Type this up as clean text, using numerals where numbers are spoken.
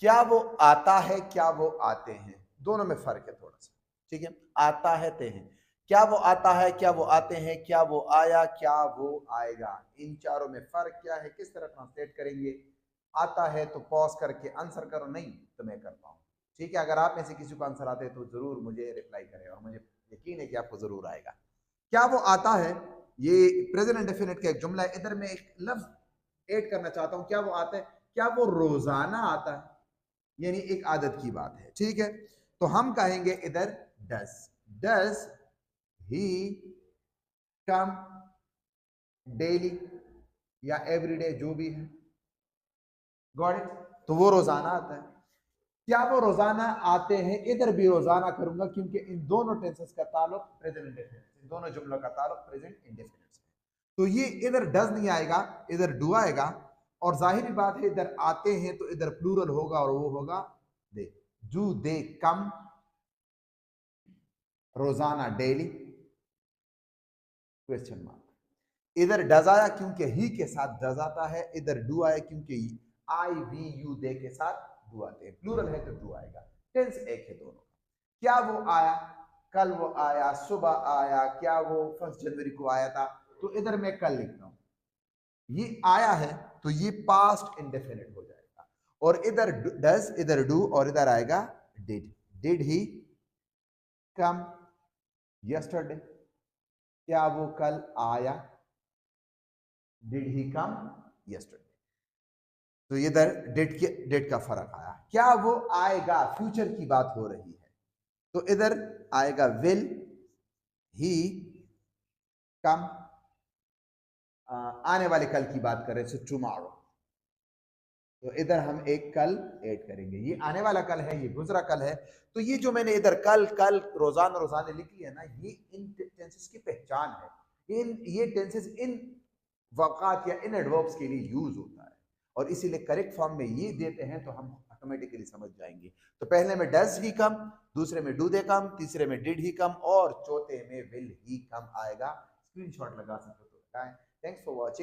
क्या वो आता है, क्या वो आते हैं, दोनों में फर्क है थोड़ा सा। ठीक है, आता है ते हैं, क्या वो आता है, क्या वो आते हैं, क्या वो आया, क्या वो आएगा, इन चारों में फर्क क्या है, किस तरह ट्रांसलेट करेंगे। आता है तो पॉज करके आंसर करो, नहीं तो मैं करता हूँ। ठीक है, अगर आप में से किसी को आंसर आते हैं तो जरूर मुझे रिप्लाई करें, और मुझे यकीन है कि आपको जरूर आएगा। क्या वो आता है, ये प्रेजेंट इंडेफिनिट का एक जुमला है। इधर मैं एक लफ्ज ऐड करना चाहता हूं, क्या वो आता है, क्या वो रोजाना आता है, यानी एक आदत की बात है। ठीक है, तो हम कहेंगे इधर डज ही कम डेली या एवरीडे, जो भी है। गॉट इट, तो वो रोजाना आता है। क्या वो रोजाना आते हैं, इधर भी रोजाना करूंगा क्योंकि इन दोनों टेंसेस का ताल्लुक प्रेजेंट इंडेफिनिट, इन दोनों जुमलों का ताल्लुक प्रेजेंट इंडेफिनिट से। तो ये इधर डज नहीं आएगा, इधर डू आएगा। और जाहिर बात है इधर आते हैं तो इधर प्लूरल होगा और वो होगा दे। डू दे कम रोजाना, डेली, क्वेश्चन मार्क। इधर डज आया क्योंकि ही के साथ डज आता है, इधर डू आया क्योंकि आई वी यू दे के साथ डू आते हैं। प्लूरल है तो डू आएगा, टेंस एक है दोनों का। क्या वो आया, कल वो आया, सुबह आया, क्या वो 1 जनवरी को आया था, तो इधर मैं कल लिखता हूं। ये आया है तो ये पास्ट इंडेफिनिट हो जाएगा, और इधर डज, इधर डू, और इधर आएगा डिड ही कम यस्टरडे, क्या वो कल आया, डिड ही कम यस्टरडे। तो इधर डेट का फर्क आया। क्या वो आएगा, फ्यूचर की बात हो रही है, तो इधर आएगा विल ही कम, आने वाले कल की बात कर रहे हैं, टुमारो। तो इधर हम एक कल ऐड करेंगे, ये आने वाला कल है, ये गुजरा कल है। तो ये जो मैंने इधर कल कल रोजाना रोजाना लिखी है ना, ये इन टेंसेस की पहचान है। ये टेंसेस इन वक़ात या इन एडवर्ब्स के लिए यूज होता है, और इसीलिए करेक्ट फॉर्म में ये देते हैं तो हम ऑटोमेटिकली समझ जाएंगे। तो पहले में डज ही कम, दूसरे में डू दे कम, तीसरे में डिड ही कम, और चौथे में विल ही कम आएगा। स्क्रीनशॉट लगा सकते हो तो लगाएं। Thanks for watching.